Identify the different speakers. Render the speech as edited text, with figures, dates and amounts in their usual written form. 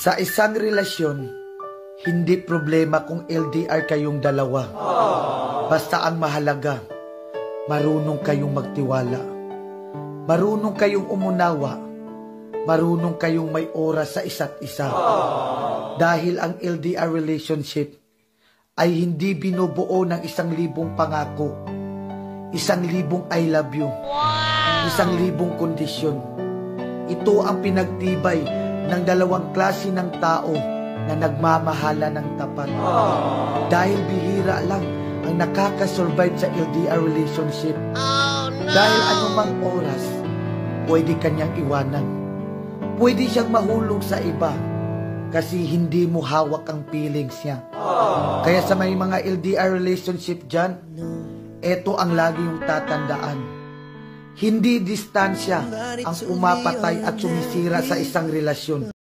Speaker 1: Sa isang relasyon, hindi problema kung LDR kayong dalawa. Basta ang mahalaga, marunong kayong magtiwala. Marunong kayong umunawa. Marunong kayong may oras sa isa't isa. Dahil ang LDR relationship ay hindi binubuo ng 1,000 pangako, 1,000 I love you, 1,000 kondisyon. Ito ang pinagtibay ng dalawang klase ng tao na nagmamahala ng tapat. Dahil bihira lang ang nakakasurvive sa LDR relationship. Dahil anumang oras, pwede kanyang iwanan. Pwede siyang mahulog sa iba kasi hindi mo hawak ang feelings niya. Kaya sa may mga LDR relationship dyan, eto ang lagi yung tatandaan. Hindi distansya ang pumapatay at sumisira sa isang relasyon.